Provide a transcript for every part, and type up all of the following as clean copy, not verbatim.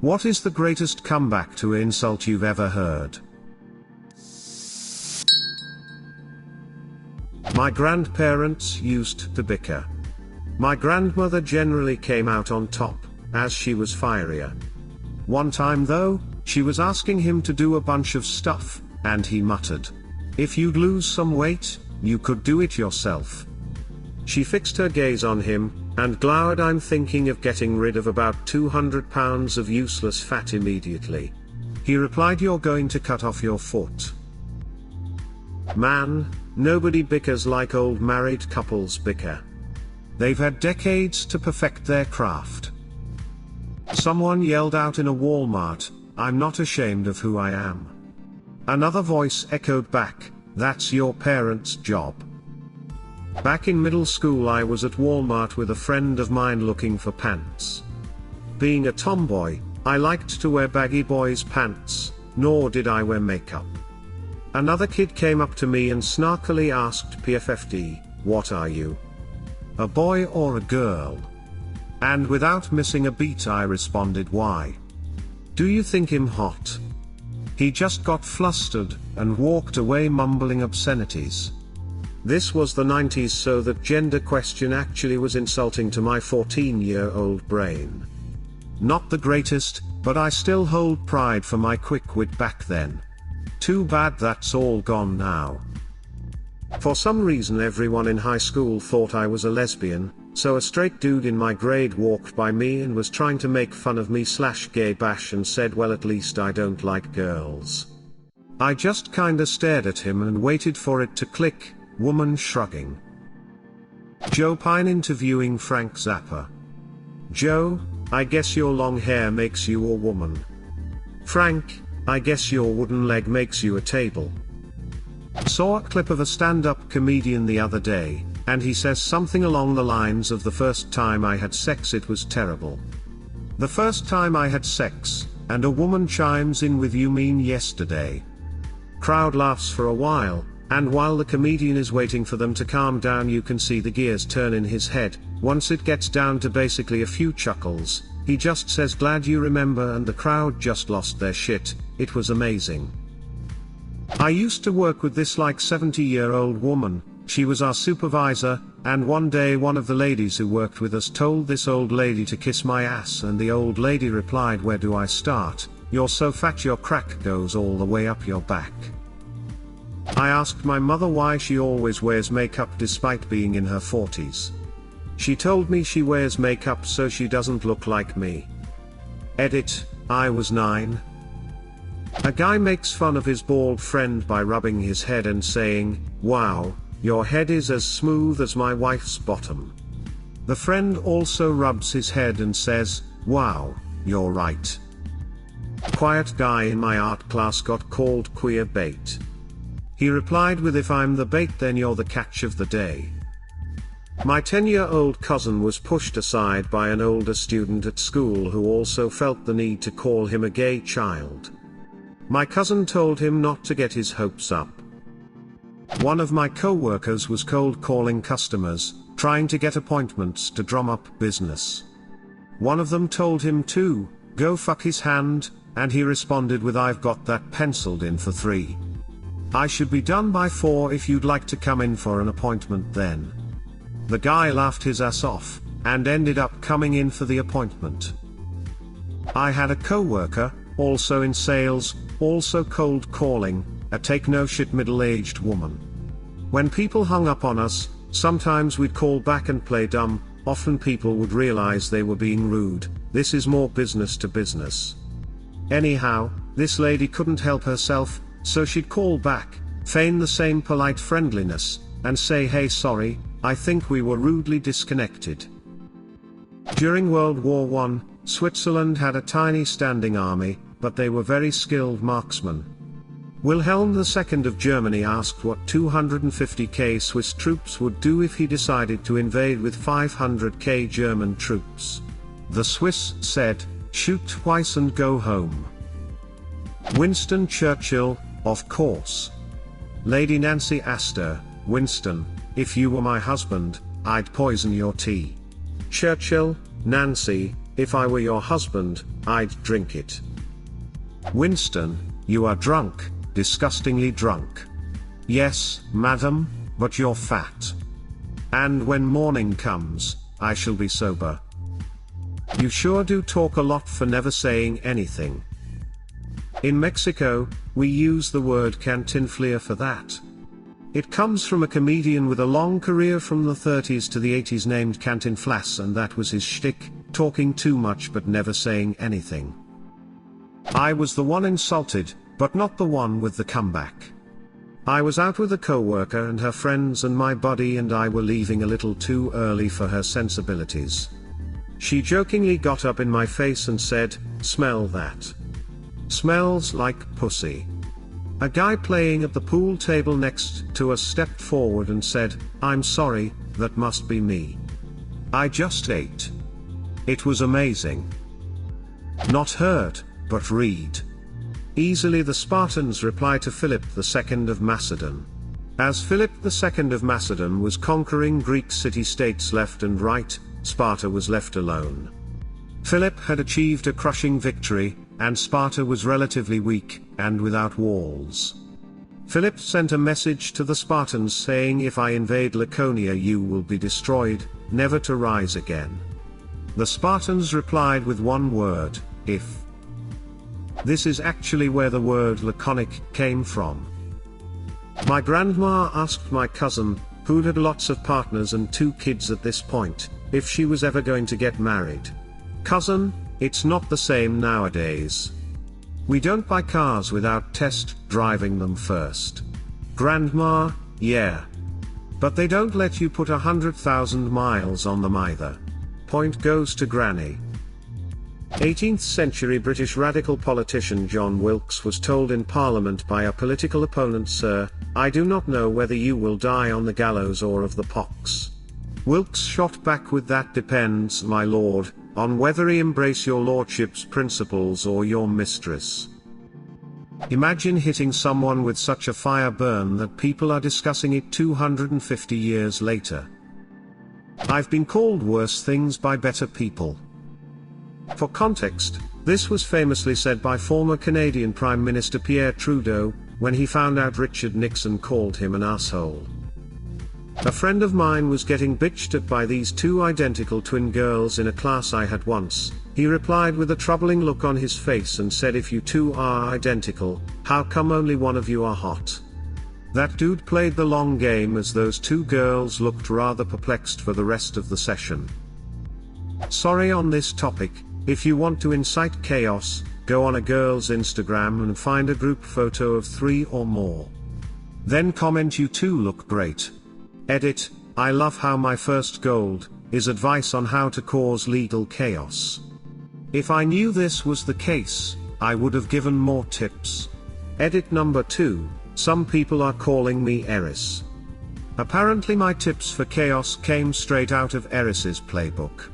What is the greatest comeback to an insult you've ever heard? My grandparents used to bicker. My grandmother generally came out on top, as she was fierier. One time though, she was asking him to do a bunch of stuff, and he muttered, "If you'd lose some weight, you could do it yourself." She fixed her gaze on him, and glowered. "I'm thinking of getting rid of about 200 pounds of useless fat immediately." He replied, "You're going to cut off your foot." Man, nobody bickers like old married couples bicker. They've had decades to perfect their craft. Someone yelled out in a Walmart, "I'm not ashamed of who I am." Another voice echoed back, "That's your parents' job." Back in middle school I was at Walmart with a friend of mine looking for pants. Being a tomboy, I liked to wear baggy boys' pants, nor did I wear makeup. Another kid came up to me and snarkily asked, "PFFD, what are you? A boy or a girl?" And without missing a beat I responded, "Why? Do you think him hot?" He just got flustered, and walked away mumbling obscenities. This was the 90s, so that gender question actually was insulting to my 14-year-old brain. Not the greatest, but I still hold pride for my quick wit back then. Too bad that's all gone now. For some reason everyone in high school thought I was a lesbian, so a straight dude in my grade walked by me and was trying to make fun of me/gay bash and said, "Well, at least I don't like girls." I just kinda stared at him and waited for it to click. Woman shrugging. Joe Pine interviewing Frank Zappa. Joe, I guess your long hair makes you a woman. Frank, I guess your wooden leg makes you a table. Saw a clip of a stand-up comedian the other day, and he says something along the lines of, "The first time I had sex it was terrible. The first time I had sex," and a woman chimes in with, "You mean yesterday?" Crowd laughs for a while, and while the comedian is waiting for them to calm down you can see the gears turn in his head. Once it gets down to basically a few chuckles, he just says, "Glad you remember," and the crowd just lost their shit. It was amazing. I used to work with this like 70-year-old woman. She was our supervisor, and one day one of the ladies who worked with us told this old lady to kiss my ass, and the old lady replied, "Where do I start? You're so fat your crack goes all the way up your back." I asked my mother why she always wears makeup despite being in her 40s. She told me she wears makeup so she doesn't look like me. Edit, I was 9. A guy makes fun of his bald friend by rubbing his head and saying, "Wow, your head is as smooth as my wife's bottom." The friend also rubs his head and says, "Wow, you're right." Quiet guy in my art class got called queer bait. He replied with, "If I'm the bait then you're the catch of the day." My 10-year-old cousin was pushed aside by an older student at school who also felt the need to call him a gay child. My cousin told him not to get his hopes up. One of my co-workers was cold calling customers, trying to get appointments to drum up business. One of them told him to go fuck his hand, and he responded with, "I've got that penciled in for 3. I should be done by 4 if you'd like to come in for an appointment then." The guy laughed his ass off, and ended up coming in for the appointment. I had a co-worker, also in sales, also cold calling, a take-no-shit middle-aged woman. When people hung up on us, sometimes we'd call back and play dumb. Often people would realize they were being rude. This is more business to business. Anyhow, this lady couldn't help herself, so she'd call back, feign the same polite friendliness, and say, "Hey, sorry, I think we were rudely disconnected." During World War I, Switzerland had a tiny standing army, but they were very skilled marksmen. Wilhelm II of Germany asked what 250k Swiss troops would do if he decided to invade with 500k German troops. The Swiss said, "Shoot twice and go home." Winston Churchill, of course. Lady Nancy Astor, "Winston, if you were my husband, I'd poison your tea." Churchill, "Nancy, if I were your husband, I'd drink it. Winston, you are drunk, disgustingly drunk. Yes, madam, but you're fat. And when morning comes, I shall be sober. You sure do talk a lot for never saying anything. In Mexico, we use the word cantinflea for that. It comes from a comedian with a long career from the 30s to the 80s named Cantinflas, and that was his shtick, talking too much but never saying anything. I was the one insulted, but not the one with the comeback. I was out with a coworker and her friends, and my buddy and I were leaving a little too early for her sensibilities. She jokingly got up in my face and said, "Smell that. Smells like pussy." A guy playing at the pool table next to us stepped forward and said, "I'm sorry, that must be me. I just ate. It was amazing." Not heard, but read. Easily the Spartans reply to Philip II of Macedon. As Philip II of Macedon was conquering Greek city-states left and right, Sparta was left alone. Philip had achieved a crushing victory, and Sparta was relatively weak, and without walls. Philip sent a message to the Spartans saying, "If I invade Laconia you will be destroyed, never to rise again." The Spartans replied with one word, "If." This is actually where the word laconic came from. My grandma asked my cousin, who had lots of partners and 2 kids at this point, if she was ever going to get married. Cousin, it's not the same nowadays. We don't buy cars without test driving them first. Grandma, yeah. But they don't let you put 100,000 miles on them either. Point goes to Granny. 18th century British radical politician John Wilkes was told in Parliament by a political opponent, "Sir, I do not know whether you will die on the gallows or of the pox." Wilkes shot back with, "That depends, my lord, on whether he embrace your lordship's principles or your mistress." Imagine hitting someone with such a fire burn that people are discussing it 250 years later. I've been called worse things by better people. For context, this was famously said by former Canadian Prime Minister Pierre Trudeau, when he found out Richard Nixon called him an asshole. A friend of mine was getting bitched at by these 2 identical twin girls in a class I had once. He replied with a troubling look on his face and said, "If you 2 are identical, how come only one of you are hot?" That dude played the long game, as those 2 girls looked rather perplexed for the rest of the session. Sorry on this topic. If you want to incite chaos, go on a girl's Instagram and find a group photo of 3 or more. Then comment, "You 2 look great." Edit, I love how my first gold is advice on how to cause legal chaos. If I knew this was the case, I would have given more tips. Edit number 2, some people are calling me Eris. Apparently my tips for chaos came straight out of Eris's playbook.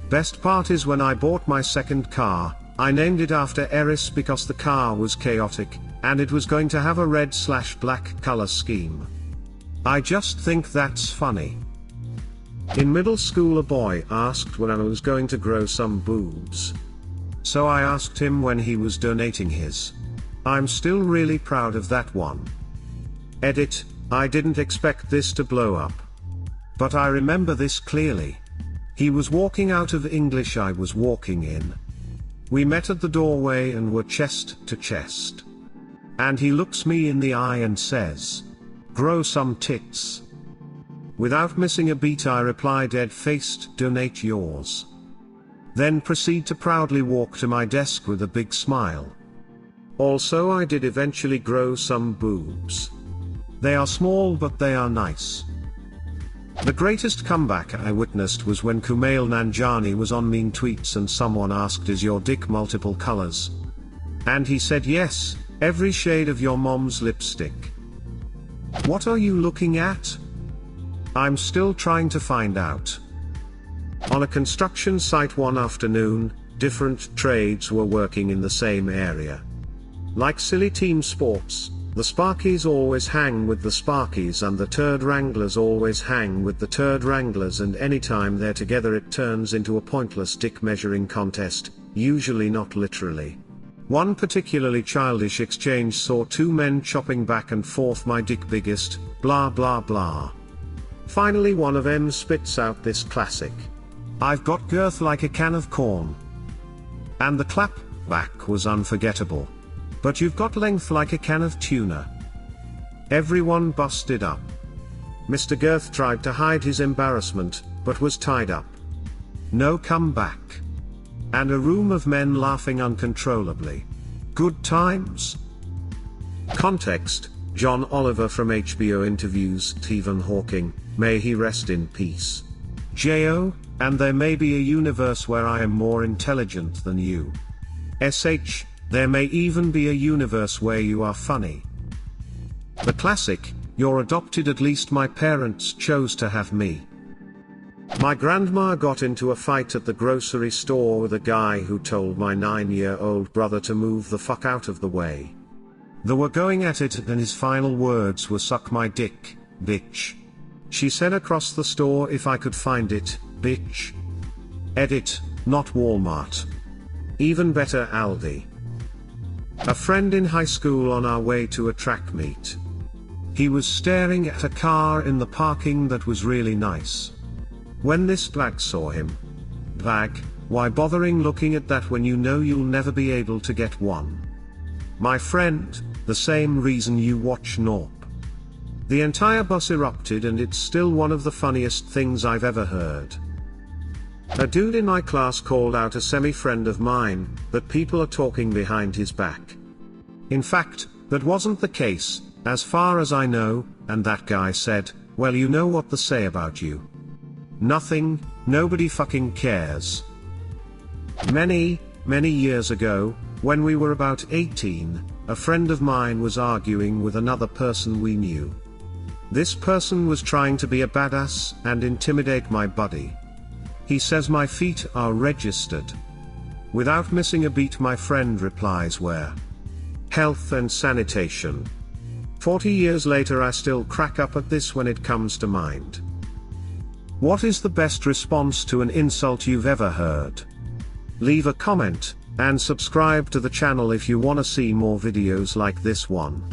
Best part is when I bought my second car, I named it after Eris because the car was chaotic, and it was going to have a red/black color scheme. I just think that's funny. In middle school a boy asked when I was going to grow some boobs. So I asked him when he was donating his. I'm still really proud of that one. Edit, I didn't expect this to blow up. But I remember this clearly. He was walking out of English I was walking in. We met at the doorway and were chest to chest. And he looks me in the eye and says, "Grow some tits." Without missing a beat I reply dead-faced, "Donate yours." Then proceed to proudly walk to my desk with a big smile. Also I did eventually grow some boobs. They are small but they are nice. The greatest comeback I witnessed was when Kumail Nanjiani was on Mean Tweets and someone asked, "Is your dick multiple colors?" And he said, "Yes, every shade of your mom's lipstick." What are you looking at? I'm still trying to find out. On a construction site one afternoon, different trades were working in the same area. Like silly team sports, The Sparkies always hang with the Sparkies and the Turd Wranglers always hang with the Turd Wranglers, and anytime they're together it turns into a pointless dick measuring contest, usually not literally. One particularly childish exchange saw two men chopping back and forth, my dick biggest, blah blah blah. Finally one of them spits out this classic: I've got girth like a can of corn. And the clap back was unforgettable. But you've got length like a can of tuna. Everyone busted up. Mr. Girth tried to hide his embarrassment, but was tied up. No comeback. And a room of men laughing uncontrollably. Good times. Context: John Oliver from HBO interviews Stephen Hawking, may he rest in peace. J.O., and there may be a universe where I am more intelligent than you. S.H., there may even be a universe where you are funny. The classic: you're adopted, at least my parents chose to have me. My grandma got into a fight at the grocery store with a guy who told my 9-year-old brother to move the fuck out of the way. They were going at it and his final words were, "Suck my dick, bitch." She said across the store, "If I could find it, bitch." Edit, not Walmart. Even better, Aldi. A friend in high school on our way to a track meet. He was staring at a car in the parking that was really nice. When this blag saw him. Blag, why bothering looking at that when you know you'll never be able to get one? My friend, the same reason you watch Norp. The entire bus erupted and it's still one of the funniest things I've ever heard. A dude in my class called out a semi-friend of mine, that people are talking behind his back. In fact, that wasn't the case, as far as I know, and that guy said, "Well, you know what they say about you." Nothing, nobody fucking cares. Many years ago, when we were about 18, a friend of mine was arguing with another person we knew. This person was trying to be a badass and intimidate my buddy. He says my feet are registered. Without missing a beat, my friend replies, "Where?" "Health and sanitation." 40 years later I still crack up at this when it comes to mind. What is the best response to an insult you've ever heard? Leave a comment, and subscribe to the channel if you wanna see more videos like this one.